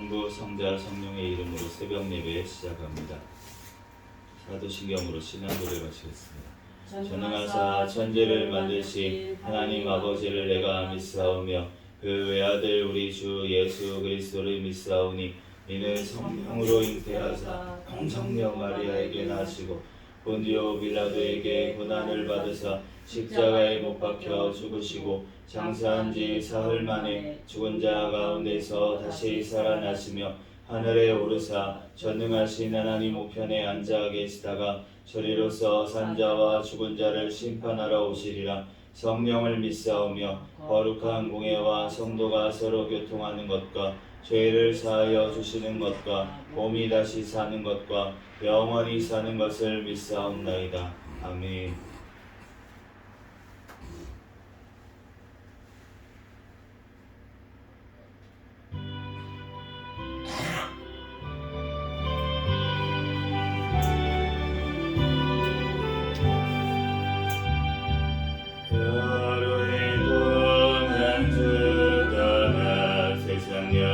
성부, 성자, 성령의 이름으로 새벽 예배 시작합니다. 사도신경으로 신앙 노래 마치겠습니다. 전능하사 천지를 만드신 하나님 아버지를 내가 믿사오며 그 외아들 우리 주 예수 그리스도를 믿사오니 이는 성령으로 잉태하사 성령 마리아에게 나시고 본디오 빌라도에게 고난을 받으사 십자가에 못 박혀 죽으시고 장사한 지 사흘 만에 죽은 자 가운데서 다시 살아나시며 하늘에 오르사 전능하신 하나님 우편에 앉아 계시다가 저리로서 산자와 죽은 자를 심판하러 오시리라. 성령을 믿사오며 거룩한 공예와 성도가 서로 교통하는 것과 죄를 사하여 주시는 것과 몸이 다시 사는 것과 영원히 사는 것을 믿사옵나이다. 아멘. 주여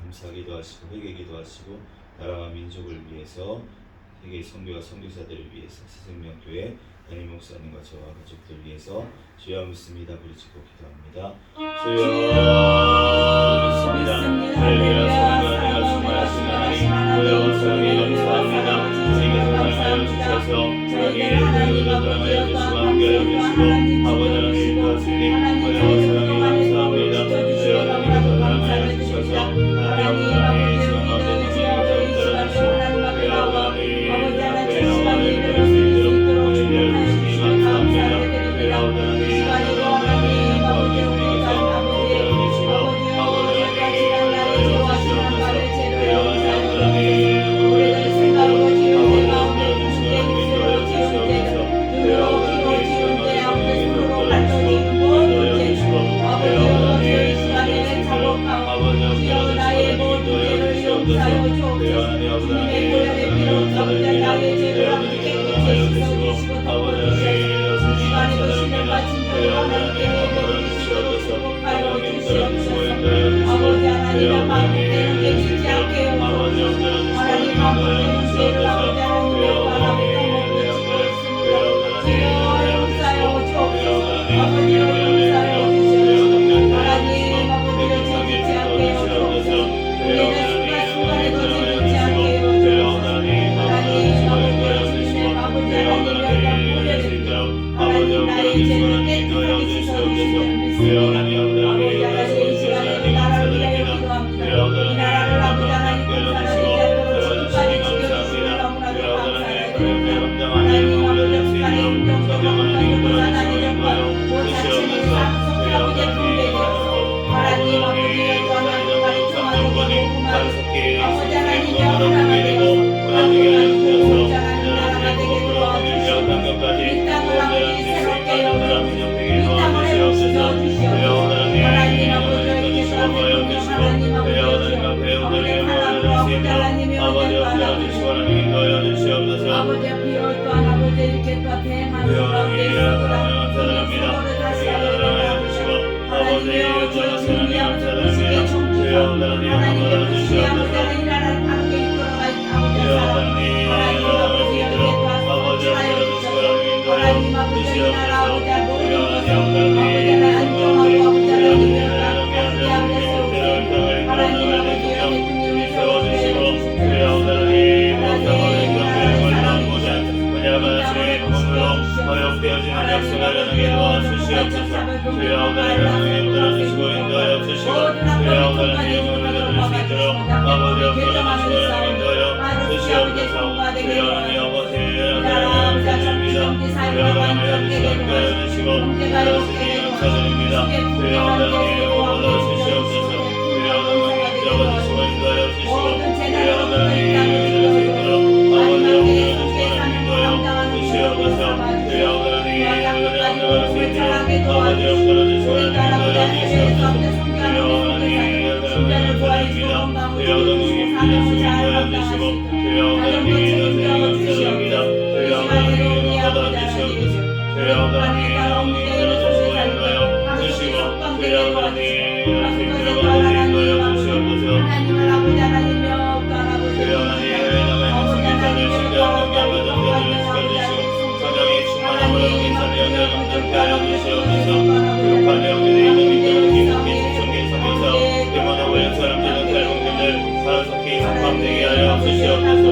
감사하기도 하시고 회개기도 하시고 나라와 민족을 위해서 세계 선교와 선교사들을 위해서 새생명교회 담임 목사님과 저와 가족들 위해서 주여 믿습니다 부르짖고 기도합니다. 주여 믿습니다. 할렐루야. 사랑과 은혜가 충만하신 하나님 주여 사랑에 감사합니다. 주님께서 사랑하여 주셔서 저희의 은혜로 사랑하여 주시고 함께하여 주시고 아버지 하나님 주님 주여 사랑에 감사합니다. 주여 주님께서 사랑하여 주셔서 하나님 아버지 시간 가운데 성령의 영을 주시고 주여 하나님 앞에 영광을 드릴 수 있도록 은혜를 주시니 감사합니다. 주여 하나님 하나님 아버지 주님께서 함께하여 주시고 아버지 하나님 주시옵소서. 주여 하나님 우리를 생각하고 지은 내 마음을 인도하여 주시옵소서. 주여 하나님 시간 가운데 성령의 영을 인도하여 주시고 주여 하나님 시간에 아버지 주여 나의 모든 죄를 용서하여 주옵소서. 주여 하나님 아버지 하나님 사랑의 나의 죄를 함께 씻어주시고 아버지 하나님 시간에도 신령과 진정과 함께 해주시옵소서. 하여 주시옵소서. 아버지 하나님 반복되는 게 쉽지 않게 해주시옵소서. 하나님 반복되는 죄를 아버지 하나님 바라보며 먹고 주시옵소서. 주여 용서하여 주옵소서. 아버지 용서하여 주시옵소서. 하나님 아버지를 죄짓지 않게 해주옵소서. 우리는 순간순간에도 죄짓지 않게 해주옵소서. 하나님 아버지 주님 아버지 하나님 영광 하나님 나의 죄를 깨끗하게 씻어주시옵소서. 아버지 하나님 이 시간에도 나라를 위하여 기도합니다. 이 나라를 아버지 하나님 사랑하지 않도록 지금까지 지켜주시고 너무나도 감사합니다. 하나님 아버지 북한의 인종과 북한의 사단의 정과 모사체의 상속의 아버지의 통배되어서 하나님 아버지의 전한 북한의 통하는 것을 아버지 하나님의 하나가 되어서 아버지 하나님 나라가 되게 도와주시옵소서. 이 땅을 아버지 새롭게 여기시옵소서. 이 땅을 회복시켜 주시옵소서. 하나님 아버지의 기도하는 하나님 아버지의 아버지 하나님으로 아버지 하나님의 은혜가 주시옵소서. 아버지의 비올 또한 아버지 이렇게 또 대만으로 가운데 있습니다. 서로를 다시 하나님 주시고 하나님의 주의 준비하고 주시기에 총주여 하나님의 주시기 아버지 하나님 나라를 바르게 이끌어가 있는 아버지 하나님 아버지 여기에 또 하여 주셔서 하나님 아버지 나라 아버지 모든 것을 아버지 하나님 안정하고 아버지 하나님 영광 함께 세우시고 하나님 아버지 여기 대통령을 세워주시고 허용되어지는 약속을 하게 도와주시옵소서. 주여 하나님 들어주시고 인도하여 주시고 주여 하나님 믿어줄 수 있도록 아버지 없어지시고 인도하여 주시옵소서. 주여 하나님 아버지 감사드립니다. 주여 하나님 인도하여 주시고 주시니 감사드립니다. 주여 하나님 얻어 주시옵소서. 주여 하나님 들어주시고 인도하여 주시고 주여 하나님 믿을 수 있도록 아버지 없어지시고 인도하여 주시옵소서. 주여 하나님 인도할 수 있도록 아버지 없어지시고 인도하여 주시옵소서. 주여 하나님 감사드립니다. 주여 하나님 인도하여 주시고 주여 하나님 감사드립니다. 주여 하나님 받아 주시옵소서. 주여 하나님 들어주시고 인도하여 주시고 주여 하나님 인도하여 주시옵소서. 하나님을 아버지 하나님의 없다 아버지 주여 하나님 남은 성인자들 신경 경험을 지켜주시고 성령이 충만함으로 인사되어 감당케 하여 주시옵소서. 교육한 영들의 이름이 떠오르기 속히 시청기 성에서 대만하고 사람들은 탈북민들 살아서기 성함되게 하여 주시옵소서.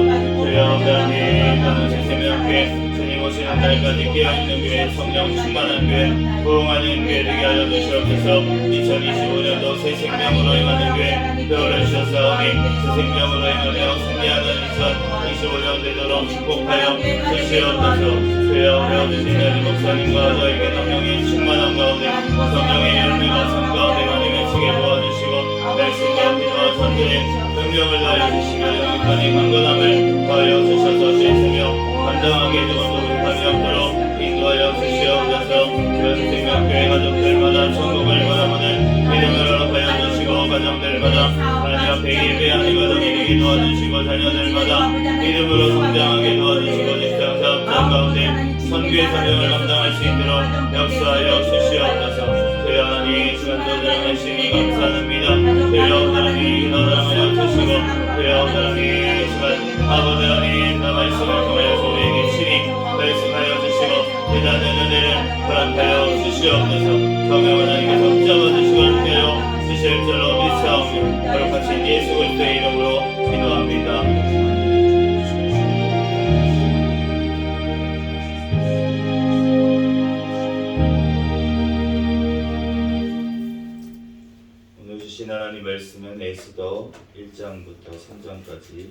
주여 하나님 나는 새생명교회 주님 오시는 날까지 깨어있는 교회 성령 충만한 교회 부흥하는 교회 되게 하여 주시옵소서. 2025년도 새 생명으로 임하는 교회 표를 주셨사오니 새 생명으로 임하며 승리하는 2025년 되도록 축복하여 주시옵소서. 주여 배워주시는 목사님과 저에게 성령의 충만한 가운데 성령의 열매가 삶 가운데 많이 맺히게 도와주시고 말씀과 기도와 선들의 능력을 다해 주시며 영육간의 강건함을 더하여 주셔서 주시며 감당하게 해주고 높임이 없도록 인도하여 주시옵소서. 생명교회 가족들마다 천국을 바라보는 믿음을 허락하여 주시고 가정들마다 하나님 앞에 예배하는 가정이 되게 도와주시고 자녀들마다 믿음으로 성장하게 도와주시고 직장 사업장 가운데 선교의 사명을 감당할 수 있도록 역사하여 주시옵소서. 주여 하나님 시간도 들어가시니 감사합니다. 주여 하나님 기도 사랑하여 허락하여 주시옵소서. 성령을 하나님께서 붙잡아 주시고 함께하여 주실 줄로 믿사오며 거룩하신 예수 그리스도의 이름으로 기도합니다. 오늘 주신 하나님 말씀은 에스더 1장부터 3장까지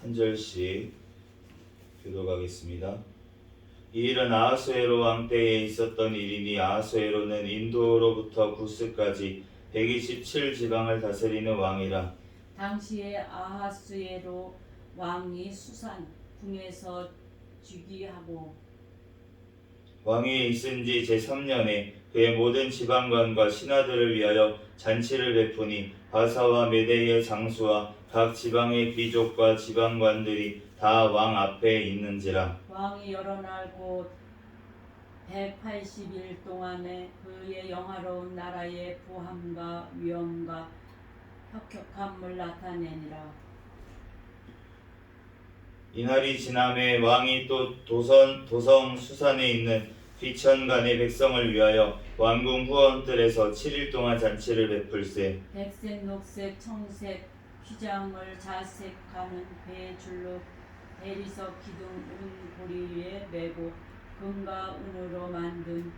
한 절씩 교독하겠습니다. 이 일은 아하수에로 왕 때에 있었던 일이니 아하수에로는 인도로부터 구스까지 127지방을 다스리는 왕이라. 당시에 아하수에로 왕이 수산 궁에서 즉위하고 왕이 있은 지 제3년에 그의 모든 지방관과 신하들을 위하여 잔치를 베푸니 바사와 메대의 장수와 각 지방의 귀족과 지방관들이 다 왕 앞에 있는지라. 왕이 여러 날 곧 180일 동안에 그의 영화로운 나라의 부함과 위엄과 혁혁함을 나타내니라. 이날이 지남에 왕이 또 도성 수산에 있는 귀천간의 백성을 위하여 왕궁 후원들에서 7일 동안 잔치를 베풀세. 백색, 녹색, 청색 휘장을 자색하는 배줄로 대리석 기둥 은고리 위에 메고 금과 은으로 만든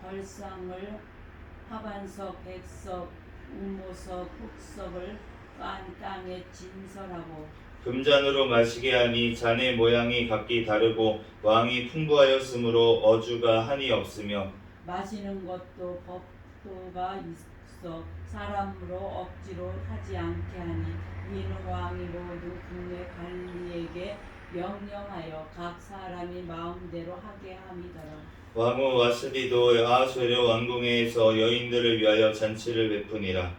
걸상을 하반석, 백석, 우모석, 흑석을 깐 땅에 진설하고 금잔으로 마시게 하니 잔의 모양이 각기 다르고 왕이 풍부하였으므로 어주가 한이 없으며 마시는 것도 법도가 있어 사람으로 억지로 하지 않게 하니 이는 왕이 모든 국내 관리에게 명령하여 각 사람이 마음대로 하게 함이더라. 왕후 와스디도 아하수에로 왕궁에서 여인들을 위하여 잔치를 베푸니라.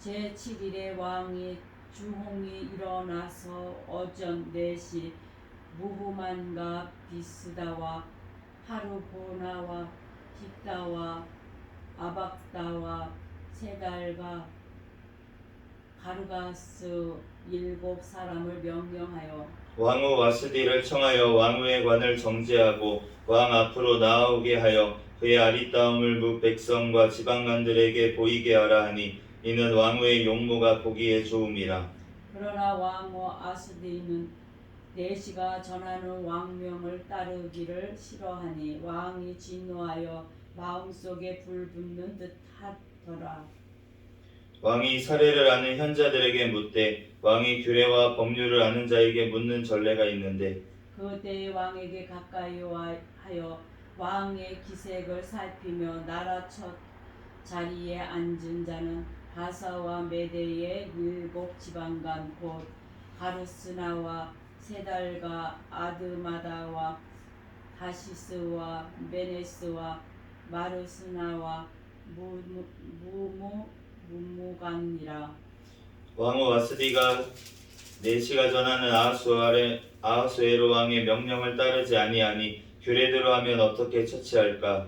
제7일에 왕이 주홍이 일어나서 오전 4시 무후만과 비스다와 하르보나와 빅다와 아박다와 세달과 가르가스 7사람을 명령하여 왕후 와스디를 청하여 왕후의 관을 정지하고 왕 앞으로 나아오게 하여 그의 아리따움을 무 백성과 지방관들에게 보이게 하라 하니 이는 왕후의 용모가 보기에 좋음이라. 그러나 왕후 아스디는 내시가 전하는 왕명을 따르기를 싫어하니 왕이 진노하여 마음속에 불 붙는 듯 하더라. 왕이 사례를 아는 현자들에게 묻되 왕이 규례와 법률을 아는 자에게 묻는 전례가 있는데 그때의 왕에게 가까이 하여 왕의 기색을 살피며 나라 첫 자리에 앉은 자는 바사와 메대의 7 지방관 곧 가르스나와 세달과 아드마다와 다시스와 메네스와 마르스나와 무무간이라. 왕후 와스디가 내시가 전하는 아하수에로 왕의 명령을 따르지 아니하니 규례대로 하면 어떻게 처치할까?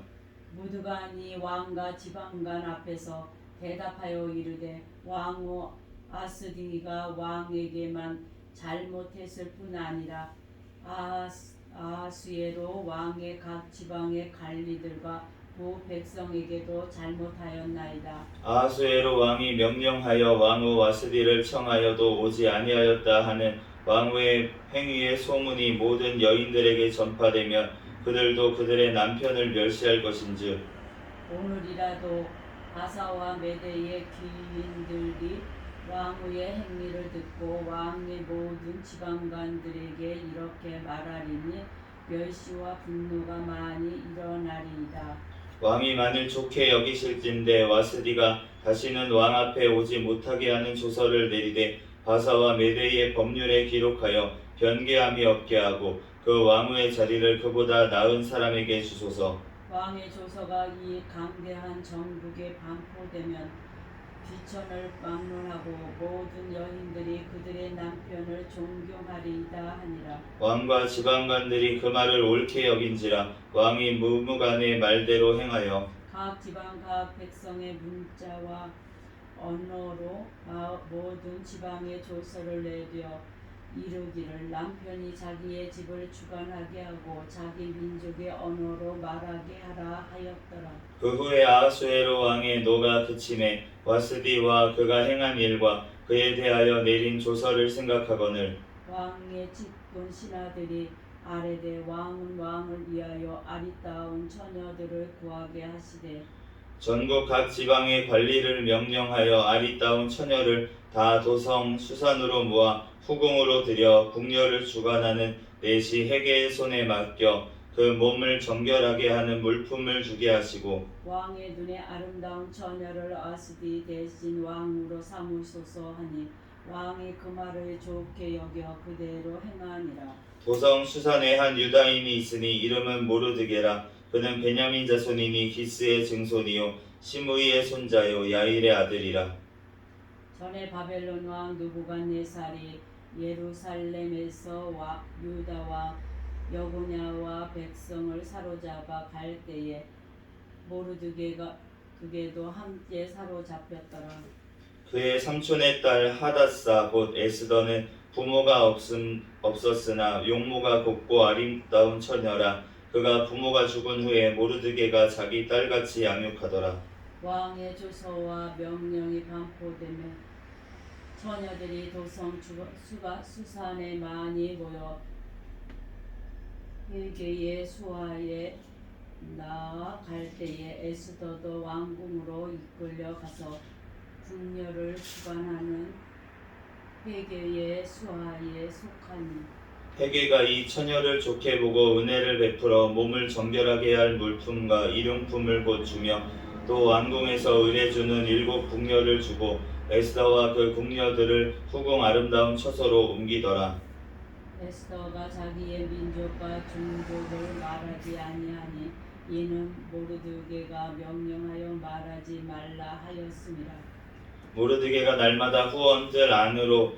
무드간이 왕과 지방관 앞에서 대답하여 이르되 왕후 아스디가 왕에게만 잘못했을 뿐 아니라 아하수에로 왕의 각 지방의 관리들과 그 백성에게도 잘못하였나이다. 아하수에로 왕이 명령하여 왕후 와스디를 청하여도 오지 아니하였다 하는 왕후의 행위의 소문이 모든 여인들에게 전파되면 그들도 그들의 남편을 멸시할 것인즉 오늘이라도 바사와 메대의 귀인들이 왕후의 행위를 듣고 왕의 모든 지방관들에게 이렇게 말하리니 멸시와 분노가 많이 일어나리이다. 왕이 만일 좋게 여기실진대 와스디가 다시는 왕 앞에 오지 못하게 하는 조서를 내리되 바사와 메대의 법률에 기록하여 변개함이 없게 하고 그 왕후의 자리를 그보다 나은 사람에게 주소서. 왕의 조서가 이 강대한 정국에 반포되면 귀천을 막론하고 모든 여인들이 그들의 남편을 존경하리이다 하니라. 왕과 지방관들이 그 말을 옳게 여긴지라 왕이 무무간의 말대로 행하여 각 지방 각 백성의 문자와 언어로 모든 지방의 조서를 내려 이르기를 남편이 자기의 집을 주관하게 하고 자기 민족의 언어로 말하게 하라 하였더라. 그 후에 아하수에로 왕의 노가 그침에 와스디와 그가 행한 일과 그에 대하여 내린 조서를 생각하거늘 왕의 집군 신하들이 아뢰되 왕은 왕을 위하여 아리따운 처녀들을 구하게 하시되 전국 각 지방의 관리를 명령하여 아리따운 처녀를 다 도성 수산으로 모아 후궁으로 들여 궁녀를 주관하는 내시 헤게의 손에 맡겨 그 몸을 정결하게 하는 물품을 주게 하시고 왕의 눈에 아름다운 처녀를 아스디 대신 왕으로 삼으소서 하니 왕이 그 말을 좋게 여겨 그대로 행하니라. 도성 수산에 한 유다인이 있으니 이름은 모르드게라. 그는 베냐민 자손이니 기스의 증손이요 시므이의 손자요 야일의 아들이라. 전에 바벨론 왕 느부갓네살이 예루살렘에서 유다와 여고냐와 백성을 사로잡아 갈 때에 모르드게도 함께 사로잡혔더라. 그의 삼촌의 딸 하닷사 곧 에스더는 부모가 없었으나 용모가 곱고 아름다운 처녀라. 그가 부모가 죽은 후에 모르드게가 자기 딸같이 양육하더라. 왕의 조서와 명령이 반포되며 처녀들이 도성 수산에 많이 모여 회개의 수하에 나아갈 때에 에스더도 왕궁으로 이끌려 가서 궁녀를 주관하는 회개의 수하에 속하니 헤게가 이 처녀를 좋게 보고 은혜를 베풀어 몸을 정결하게 할 물품과 일용품을 곧 주며 또 왕궁에서 의뢰주는 7 궁녀를 주고 에스더와 그 궁녀들을 후궁 아름다운 처소로 옮기더라. 에스더가 자기의 민족과 종족을 말하지 아니하니 이는 모르드게가 명령하여 말하지 말라 하였습니다. 모르드게가 날마다 후원들 안으로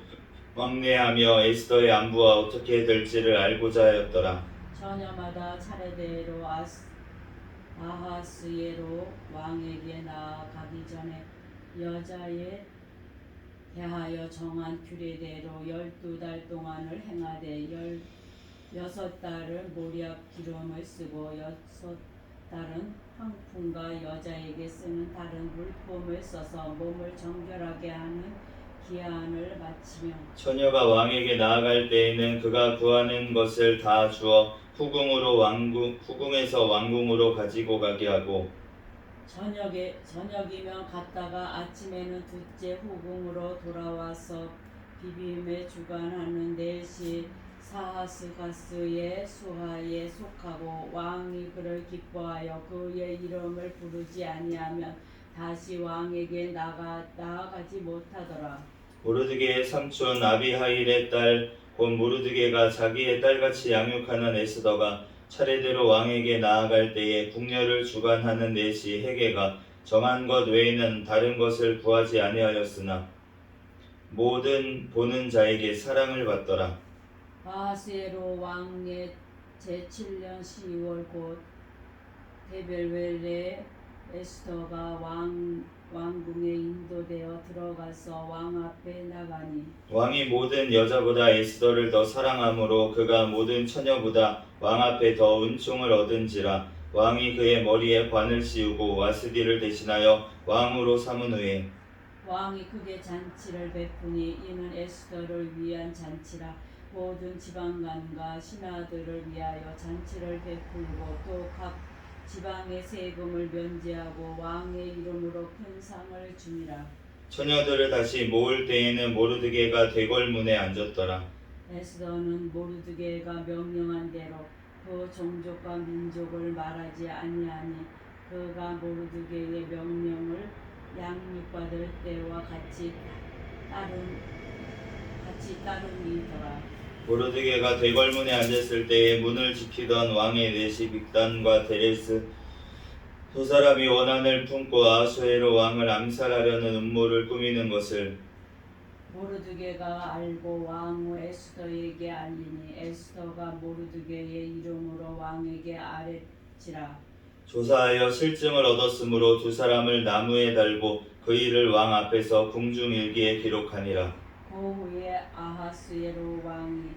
왕래하며 에스더의 안부와 어떻게 될지를 알고자 하였더라. 처녀마다 차례대로 아하스예로 왕에게 나아가기 전에 여자에 대하여 정한 규례대로 12달 동안을 행하되 16달은 모략 기름을 쓰고 6달은 황품과 여자에게 쓰는 다른 물품을 써서 몸을 정결하게 하는 기한을 마치며 처녀가 왕에게 나아갈 때에는 그가 구하는 것을 다 주어 후궁에서 왕궁으로 가지고 가게 하고 저녁이면 갔다가 아침에는 둘째 후궁으로 돌아와서 비빔에 주관하는 넷이 사하스가스의 수하에 속하고 왕이 그를 기뻐하여 그의 이름을 부르지 아니하면 다시 왕에게 나아가지 못하더라. 모르드게의 삼촌 아비하일의 딸 곧 모르드게가 자기의 딸같이 양육하는 에스더가 차례대로 왕에게 나아갈 때에 궁녀를 주관하는 넷이 헤게가 정한 것 외에는 다른 것을 구하지 아니하였으나 모든 보는 자에게 사랑을 받더라. 아하스에로 왕의 제7년 12월 곧 데벨웰에 에스더가 왕궁에 인도되어 들어가서 왕 앞에 나가니 왕이 모든 여자보다 에스더를 더 사랑하므로 그가 모든 처녀보다 왕 앞에 더 은총을 얻은지라. 왕이 그의 머리에 관을 씌우고 와스디를 대신하여 왕으로 삼은 후에 왕이 크게 잔치를 베푸니 이는 에스더를 위한 잔치라. 모든 지방관과 신하들을 위하여 잔치를 베풀고 또 각 지방의 세금을 면제하고 왕의 이름으로 큰 상을 줍니다. 처녀들을 다시 모을 때에는 모르드게가 대궐문에 앉았더라. 에스더는 모르드게가 명령한 대로 그 종족과 민족을 말하지 아니하니 그가 모르드게의 명령을 양육받을 때와 같이 따름이더라. 모르드게가 대궐문에 앉았을 때에 문을 지키던 왕의 넷이 빅단과 데레스 두 사람이 원한을 품고 아수에로 왕을 암살하려는 음모를 꾸미는 것을 모르드게가 알고 왕후 에스더에게 알리니 에스더가 모르드게의 이름으로 왕에게 아뢰지라. 조사하여 실증을 얻었으므로 두 사람을 나무에 달고 그 일을 왕 앞에서 궁중일기에 기록하니라. 그 후에 아하스웨로 왕이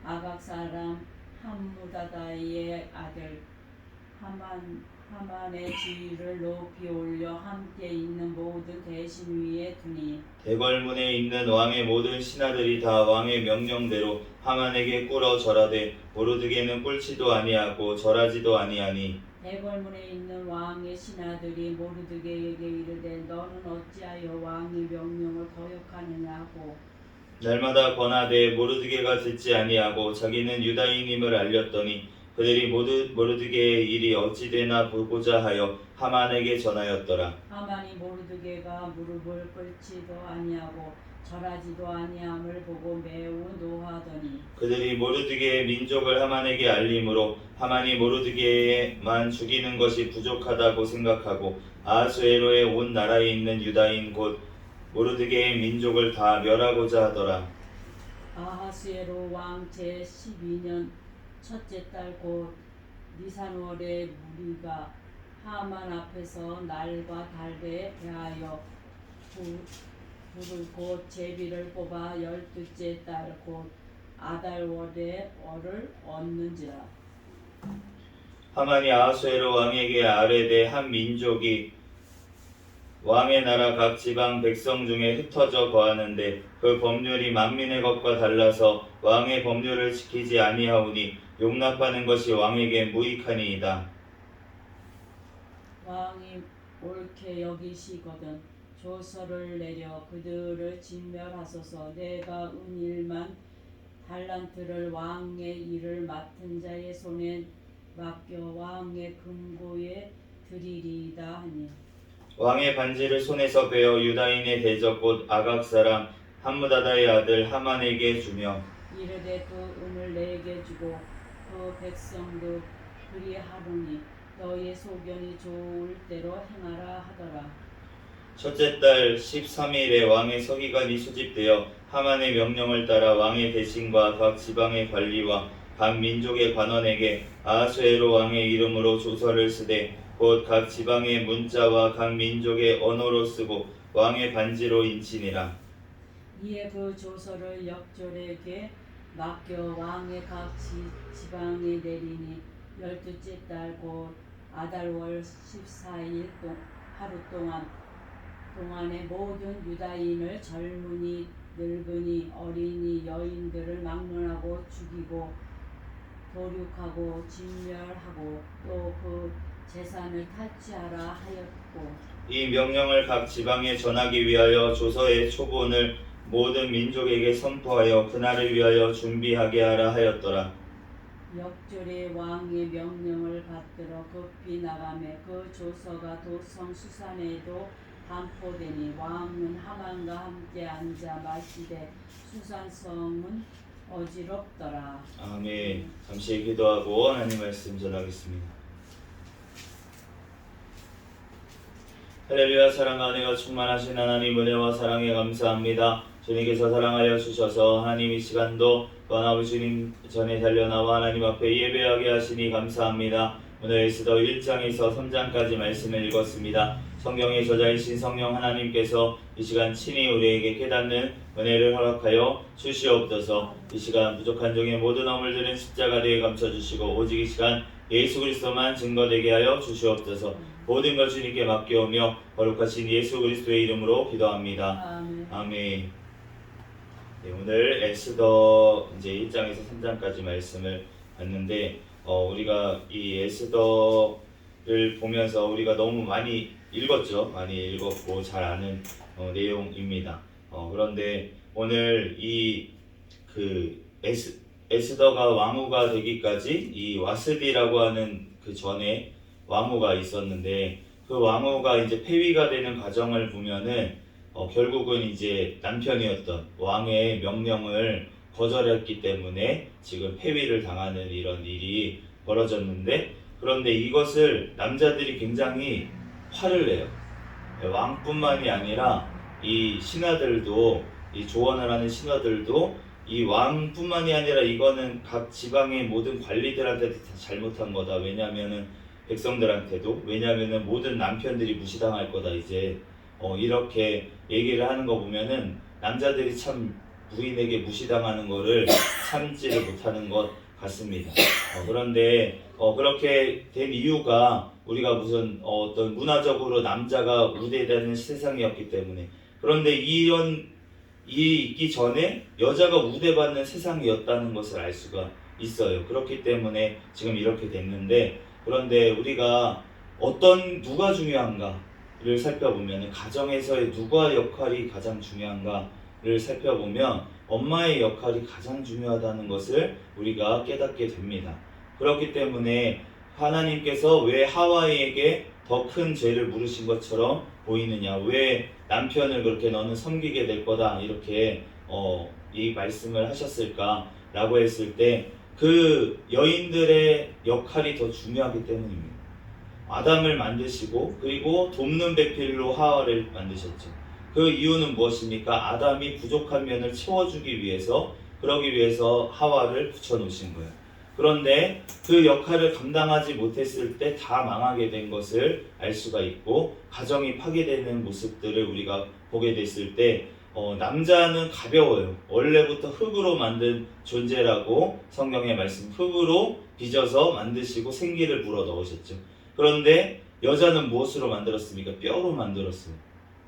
아각 사람 함무다다의 아들 하만의 지위를 높이 올려 함께 있는 모든 대신 위에 두니 대궐문에 있는 왕의 모든 신하들이 다 왕의 명령대로 하만에게 꿇어 절하되 모르드게는 꿇지도 아니하고 절하지도 아니하니 대궐문에 있는 왕의 신하들이 모르드게에게 이르되 너는 어찌하여 왕의 명령을 거역하느냐 하고 날마다 권하되 모르드게가 듣지 아니하고 자기는 유다인임을 알렸더니 그들이 모르드게의 일이 어찌 되나 보고자 하여 하만에게 전하였더라. 하만이 모르드게가 무릎을 꿇지도 아니하고 절하지도 아니함을 보고 매우 노하더니 그들이 모르드게의 민족을 하만에게 알림으로 하만이 모르드게만 죽이는 것이 부족하다고 생각하고 아하수에로의 온 나라에 있는 유다인 곧 모르드게의 민족을 다 멸하고자 하더라. 아하스웨로 왕 제12년 첫째 달 곧 니산월에 무리가 하만 앞에서 날과 달에 대하여 불을 곧 제비를 뽑아 12째 달 곧 아달월에 월을 얻는지라. 하만이 아하수에로 왕에게 아뢰되 한 민족이 왕의 나라 각 지방 백성 중에 흩어져 거하는데 그 법률이 만민의 것과 달라서 왕의 법률을 지키지 아니하오니 용납하는 것이 왕에게 무익하니이다. 왕이 옳게 여기시거든 조서를 내려 그들을 진멸하소서. 내가 은일만 달란트를 왕의 일을 맡은 자의 손에 맡겨 왕의 금고에 드리리이다 하니 왕의 반지를 손에서 베어 유다인의 대적 곧 아각 사람 함무다다의 아들 하만에게 주며 이르되 그 은을 내게 주고 그 백성도 그리하노니 너의 소견이 좋을 대로 행하라 하더라. 첫째 달 13일에 왕의 서기관이 소집되어 하만의 명령을 따라 왕의 대신과 각 지방의 관리와 각 민족의 관원에게 아하수에로 왕의 이름으로 조서를 쓰되 곧 각 지방의 문자와 각 민족의 언어로 쓰고 왕의 반지로 인치니라. 이에 그 조서를 역졸에게 맡겨 왕의 각 지방에 내리니 12째 달 곧 아달월 14일 하루 동안에 모든 유다인을 젊은이 늙은이 어린이 여인들을 막론하고 죽이고 도륙하고 진멸하고 또 그 재산을 탈취하라 하였고 이 명령을 각 지방에 전하기 위하여 조서의 초본을 모든 민족에게 선포하여 그날을 위하여 준비하게 하라 하였더라. 역졸의 왕의 명령을 받들어 급히 나가매 그 조서가 도성 수산에도 반포되니 왕은 하만과 함께 앉아 마시되 수산성은 어지럽더라. 아멘. 잠시 기도하고 하나님 말씀 전하겠습니다. 할렐루야. 사랑과 은혜가 충만하신 하나님 은혜와 사랑에 감사합니다. 주님께서 사랑하여 주셔서 하나님 이 시간도 또 하나님 주님 전에 달려나와 하나님 앞에 예배하게 하시니 감사합니다. 오늘 에스더 1장에서 3장까지 말씀을 읽었습니다. 성경의 저자이신 성령 하나님께서 이 시간 친히 우리에게 깨닫는 은혜를 허락하여 주시옵소서. 이 시간 부족한 종의 모든 허물들은 십자가대에 감춰주시고 오직 이 시간 예수 그리스도만 증거되게 하여 주시옵소서. 모든 것 주님께 맡겨오며 거룩하신 예수 그리스도의 이름으로 기도합니다. 아멘. 아멘. 네, 오늘 에스더 이제 1장에서 3장까지 말씀을 봤는데 우리가 이 에스더를 보면서 우리가 너무 많이 읽었죠. 많이 읽었고 잘 아는 내용입니다. 그런데 오늘 에스더가 왕후가 되기까지 이 와스디라고 하는 그 전에 왕후가 있었는데 그 왕후가 이제 폐위가 되는 과정을 보면은 결국은 이제 남편이었던 왕의 명령을 거절했기 때문에 지금 폐위를 당하는 이런 일이 벌어졌는데 그런데 이것을 남자들이 굉장히 화를 내요. 왕뿐만이 아니라 이 신하들도 이 조언을 하는 신하들도 이 왕뿐만이 아니라 이거는 각 지방의 모든 관리들한테도 다 잘못한 거다. 왜냐하면은 백성들한테도. 왜냐하면은 모든 남편들이 무시당할 거다 이제 이렇게 얘기를 하는 거 보면은 남자들이 참 부인에게 무시당하는 거를 참지를 못하는 것 같습니다. 그런데 그렇게 된 이유가 우리가 무슨 어떤 문화적으로 남자가 우대되는 세상이었기 때문에. 그런데 이 있기 전에 여자가 우대받는 세상이었다는 것을 알 수가 있어요. 그렇기 때문에 지금 이렇게 됐는데, 그런데 우리가 누가 중요한가를 살펴보면, 가정에서의 누가 역할이 가장 중요한가를 살펴보면 엄마의 역할이 가장 중요하다는 것을 우리가 깨닫게 됩니다. 그렇기 때문에 하나님께서 왜 하와이에게 더 큰 죄를 물으신 것처럼 보이느냐, 왜 남편을 그렇게 너는 섬기게 될 거다 이렇게 이 말씀을 하셨을까 라고 했을 때, 그 여인들의 역할이 더 중요하기 때문입니다. 아담을 만드시고 그리고 돕는 배필로 하와를 만드셨죠. 그 이유는 무엇입니까? 아담이 부족한 면을 채워주기 위해서, 그러기 위해서 하와를 붙여놓으신 거예요. 그런데 그 역할을 감당하지 못했을 때 다 망하게 된 것을 알 수가 있고, 가정이 파괴되는 모습들을 우리가 보게 됐을 때 남자는 가벼워요. 원래부터 흙으로 만든 존재라고 성경의 말씀, 흙으로 빚어서 만드시고 생기를 불어 넣으셨죠. 그런데 여자는 무엇으로 만들었습니까? 뼈로 만들었어요.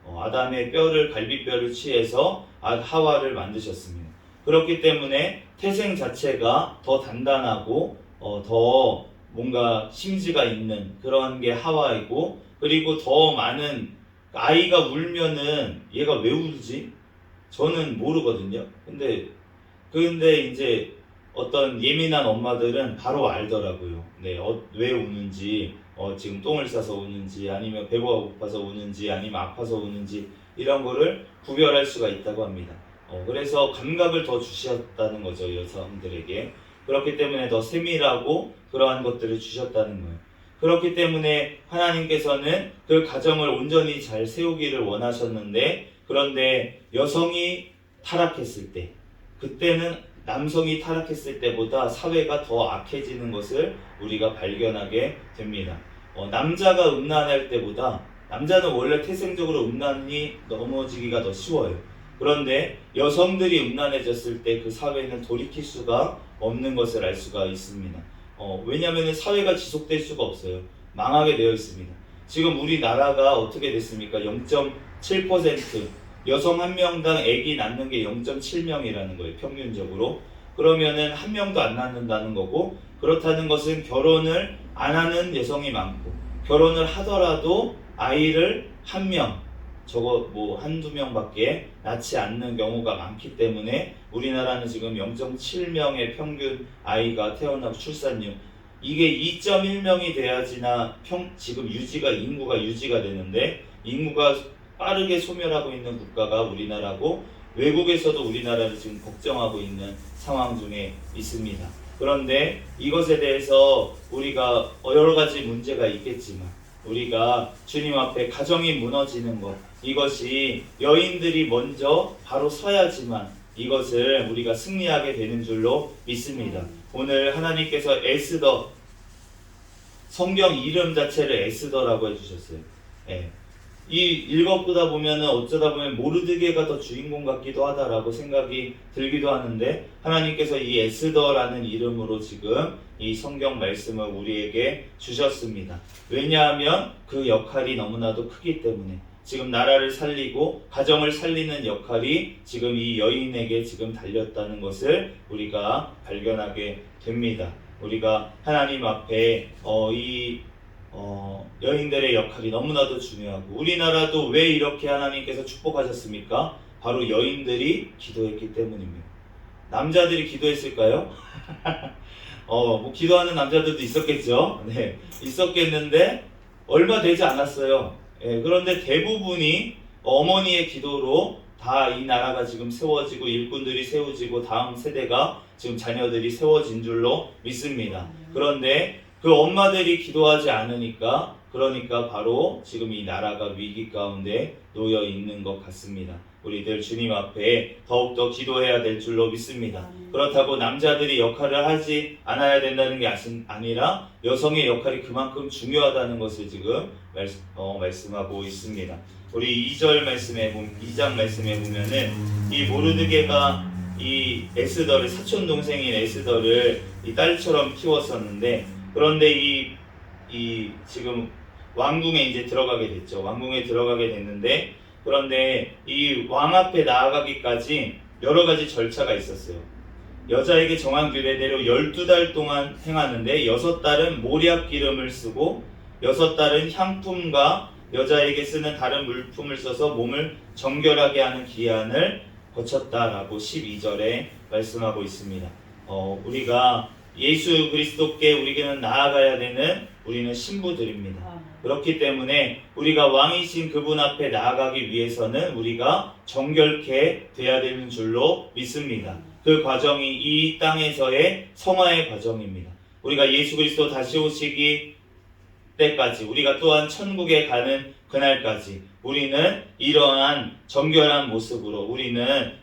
아담의 뼈를, 갈비뼈를 취해서 하와를 만드셨습니다. 그렇기 때문에 태생 자체가 더 단단하고 더 뭔가 심지가 있는 그런 게 하와이고, 그리고 더 많은, 아이가 울면은 얘가 왜 울지? 저는 모르거든요. 근데 이제 어떤 예민한 엄마들은 바로 알더라고요. 네, 왜 우는지, 지금 똥을 싸서 우는지, 아니면 배가 고파서 우는지, 아니면 아파서 우는지, 이런 거를 구별할 수가 있다고 합니다. 그래서 감각을 더 주셨다는 거죠, 여성들에게. 그렇기 때문에 더 세밀하고 그러한 것들을 주셨다는 거예요. 그렇기 때문에 하나님께서는 그 가정을 온전히 잘 세우기를 원하셨는데, 그런데 여성이 타락했을 때, 그때는 남성이 타락했을 때보다 사회가 더 악해지는 것을 우리가 발견하게 됩니다. 남자가 음란할 때보다, 남자는 원래 태생적으로 음란이 넘어지기가 더 쉬워요. 그런데 여성들이 음란해졌을 때 그 사회는 돌이킬 수가 없는 것을 알 수가 있습니다. 왜냐하면 사회가 지속될 수가 없어요. 망하게 되어 있습니다. 지금 우리나라가 어떻게 됐습니까? 0.7%, 여성 한 명당 아기 낳는 게 0.7명이라는 거예요, 평균적으로. 그러면은 한 명도 안 낳는다는 거고, 그렇다는 것은 결혼을 안 하는 여성이 많고, 결혼을 하더라도 아이를 한 명, 저거 뭐 한두 명밖에 낳지 않는 경우가 많기 때문에 우리나라는 지금 0.7명의 평균 아이가 태어나고 출산율, 이게 2.1명이 돼야지나 지금 인구가 유지가 되는데, 인구가 빠르게 소멸하고 있는 국가가 우리나라고, 외국에서도 우리나라를 지금 걱정하고 있는 상황 중에 있습니다. 그런데 이것에 대해서 우리가 여러 가지 문제가 있겠지만, 우리가 주님 앞에 가정이 무너지는 것, 이것이 여인들이 먼저 바로 서야지만 이것을 우리가 승리하게 되는 줄로 믿습니다. 오늘 하나님께서 에스더, 성경 이름 자체를 에스더라고 해주셨어요. 예. 이 읽어보다 보면은 어쩌다 보면 모르드게가 더 주인공 같기도 하다라고 생각이 들기도 하는데, 하나님께서 이 에스더라는 이름으로 지금 이 성경 말씀을 우리에게 주셨습니다. 왜냐하면 그 역할이 너무나도 크기 때문에, 지금 나라를 살리고 가정을 살리는 역할이 지금 이 여인에게 지금 달렸다는 것을 우리가 발견하게 됩니다. 우리가 하나님 앞에 여인들의 역할이 너무나도 중요하고, 우리나라도 왜 이렇게 하나님께서 축복하셨습니까? 바로 여인들이 기도했기 때문입니다. 남자들이 기도했을까요? 뭐 기도하는 남자들도 있었겠죠. 네, 있었겠는데 얼마 되지 않았어요. 그런데 대부분이 어머니의 기도로 다 이 나라가 지금 세워지고, 일꾼들이 세워지고, 다음 세대가 지금 자녀들이 세워진 줄로 믿습니다. 그런데 그 엄마들이 기도하지 않으니까, 그러니까 바로 지금 이 나라가 위기 가운데 놓여 있는 것 같습니다. 우리들 주님 앞에 더욱더 기도해야 될 줄로 믿습니다. 그렇다고 남자들이 역할을 하지 않아야 된다는 게 아니라 여성의 역할이 그만큼 중요하다는 것을 지금 말씀하고 있습니다. 우리 2장 말씀에 보면은 이 모르드게가 이 에스더를, 사촌 동생인 에스더를 이 딸처럼 키웠었는데, 그런데 이 지금 왕궁에 이제 들어가게 됐죠. 왕궁에 들어가게 됐는데, 그런데 이 왕 앞에 나아가기까지 여러 가지 절차가 있었어요. 여자에게 정한 규례대로 12달 동안 행하는데 6달은 모략 기름을 쓰고 6달은 향품과 여자에게 쓰는 다른 물품을 써서 몸을 정결하게 하는 기한을 거쳤다라고 12절에 말씀하고 있습니다. 우리가 예수 그리스도께 우리에게는 나아가야 되는 우리는 신부들입니다. 그렇기 때문에 우리가 왕이신 그분 앞에 나아가기 위해서는 우리가 정결케 돼야 되는 줄로 믿습니다. 그 과정이 이 땅에서의 성화의 과정입니다. 우리가 예수 그리스도 다시 오시기 때까지, 우리가 또한 천국에 가는 그날까지 우리는 이러한 정결한 모습으로 우리는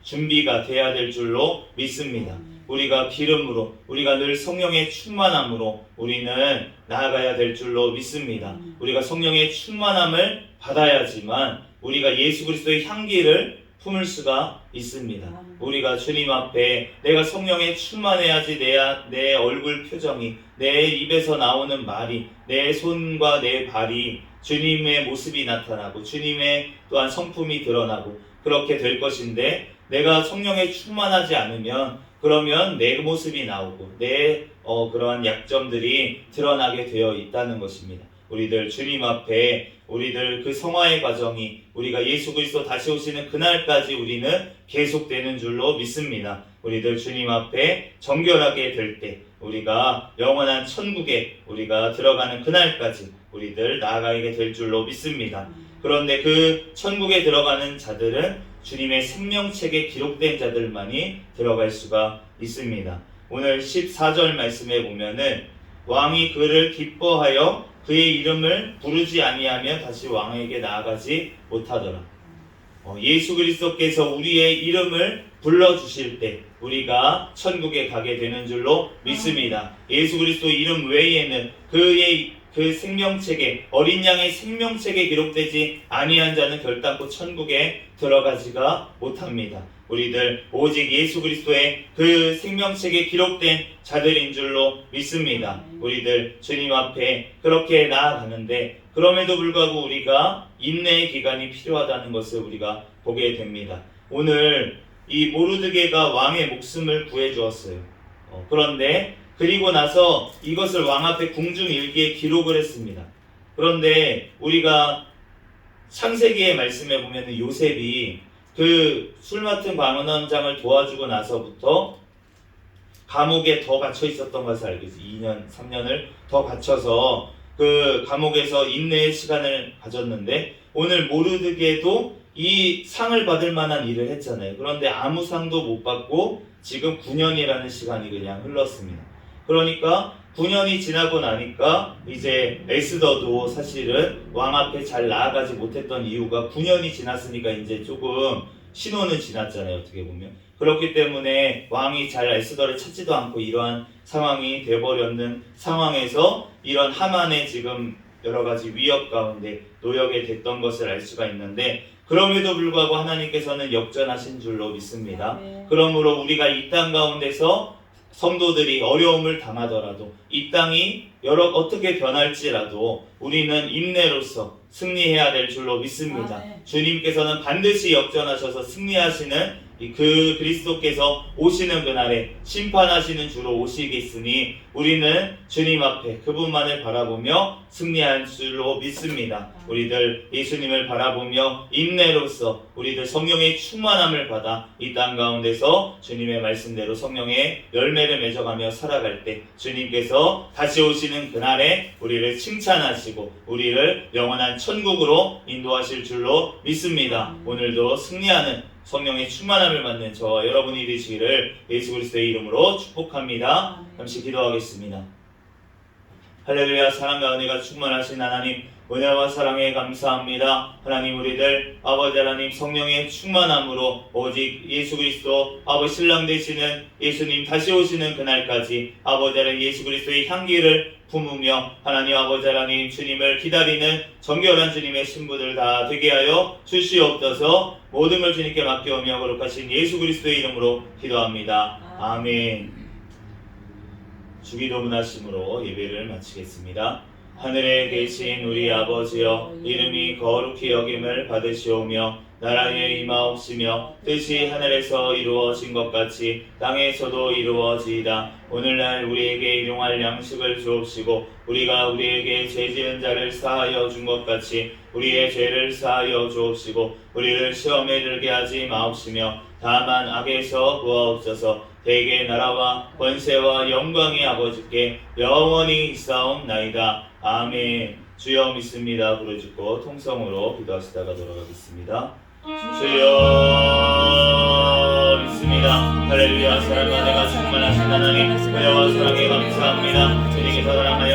준비가 돼야 될 줄로 믿습니다. 우리가 기름으로, 우리가 늘 성령의 충만함으로 우리는 나아가야 될 줄로 믿습니다. 우리가 성령의 충만함을 받아야지만 우리가 예수 그리스도의 향기를 품을 수가 있습니다. 우리가 주님 앞에 내가 성령에 충만해야지 내 얼굴 표정이, 내 입에서 나오는 말이, 내 손과 내 발이 주님의 모습이 나타나고 주님의 또한 성품이 드러나고 그렇게 될 것인데, 내가 성령에 충만하지 않으면 그러면 내 모습이 나오고 내 그러한 약점들이 드러나게 되어 있다는 것입니다. 우리들 주님 앞에 우리들 그 성화의 과정이 우리가 예수 그리스도 다시 오시는 그날까지 우리는 계속되는 줄로 믿습니다. 우리들 주님 앞에 정결하게 될 때 우리가 영원한 천국에 우리가 들어가는 그날까지 우리들 나아가게 될 줄로 믿습니다. 그런데 그 천국에 들어가는 자들은 주님의 생명책에 기록된 자들만이 들어갈 수가 있습니다. 오늘 14절 말씀에 보면은 왕이 그를 기뻐하여 그의 이름을 부르지 아니하면 다시 왕에게 나아가지 못하더라. 예수 그리스도께서 우리의 이름을 불러주실 때 우리가 천국에 가게 되는 줄로 믿습니다. 예수 그리스도 이름 외에는 그의 그 생명책에, 어린 양의 생명책에 기록되지 아니한 자는 결단코 천국에 들어가지가 못합니다. 우리들 오직 예수 그리스도의 그 생명책에 기록된 자들인 줄로 믿습니다. 우리들 주님 앞에 그렇게 나아가는데 그럼에도 불구하고 우리가 인내의 기간이 필요하다는 것을 우리가 보게 됩니다. 오늘 이 모르드게가 왕의 목숨을 구해주었어요. 그런데 그리고 나서 이것을 왕 앞에 궁중일기에 기록을 했습니다. 그런데 우리가 창세기의 말씀에 보면 요셉이 그 술 맡은 관원장을 도와주고 나서부터 감옥에 더 갇혀 있었던 것을 알고 있어요. 2년, 3년을 더 갇혀서 그 감옥에서 인내의 시간을 가졌는데 오늘 모르드게도 이 상을 받을 만한 일을 했잖아요. 그런데 아무 상도 못 받고 지금 9년이라는 시간이 그냥 흘렀습니다. 그러니까 9년이 지나고 나니까 이제 에스더도 사실은 왕 앞에 잘 나아가지 못했던 이유가 9년이 지났으니까 이제 조금 신호는 지났잖아요. 어떻게 보면. 그렇기 때문에 왕이 잘 에스더를 찾지도 않고 이러한 상황이 되어버렸는 상황에서 이런 하만의 지금 여러 가지 위협 가운데 놓여게 됐던 것을 알 수가 있는데, 그럼에도 불구하고 하나님께서는 역전하신 줄로 믿습니다. 그러므로 우리가 이 땅 가운데서 성도들이 어려움을 당하더라도 이 땅이 어떻게 변할지라도 우리는 인내로서 승리해야 될 줄로 믿습니다. 주님께서는 반드시 역전하셔서 승리하시는 그 그리스도께서 오시는 그날에 심판하시는 주로 오시겠으니 우리는 주님 앞에 그분만을 바라보며 승리할 줄로 믿습니다. 우리들 예수님을 바라보며 인내로서 우리들 성령의 충만함을 받아 이 땅 가운데서 주님의 말씀대로 성령의 열매를 맺어가며 살아갈 때 주님께서 다시 오시는 그날에 우리를 칭찬하시고 우리를 영원한 천국으로 인도하실 줄로 믿습니다. 오늘도 승리하는 성령의 충만함을 받는 저와 여러분이 되시기를 예수 그리스도의 이름으로 축복합니다. 잠시 기도하겠습니다. 할렐루야. 사랑과 은혜가 충만하신 하나님, 은혜와 사랑에 감사합니다. 하나님, 우리들 아버지 하나님 성령의 충만함으로 오직 예수 그리스도 아버지 신랑 되시는 예수님 다시 오시는 그날까지 아버지 하나님 예수 그리스도의 향기를 품으며 하나님 아버지 하나님 주님을 기다리는 정결한 주님의 신부들 다 되게 하여 주시옵소서. 모든 걸 주님께 맡겨오며 거룩하신 예수 그리스도의 이름으로 기도합니다. 아멘. 주기도 문하심으로 예배를 마치겠습니다. 하늘에 계신 우리 아버지여, 이름이 거룩히 여김을 받으시오며 나라에 임하옵시며 뜻이 하늘에서 이루어진 것 같이 땅에서도 이루어지이다. 오늘날 우리에게 일용할 양식을 주옵시고 우리가 우리에게 죄지은 자를 사하여 준 것 같이 우리의 죄를 사하여 주옵시고 우리를 시험에 들게 하지 마옵시며 다만 악에서 구하옵소서. 대개 나라와 권세와 영광의 아버지께 영원히 있사옵나이다. 아멘. 주여 믿습니다. 부르짖고 통성으로 기도하시다가 돌아가겠습니다. 주여 믿습니다. 할렐루야. 사랑과 은혜가 충만하신 하나님, 은혜와 사랑에 감사합니다. 주님께서 사랑하여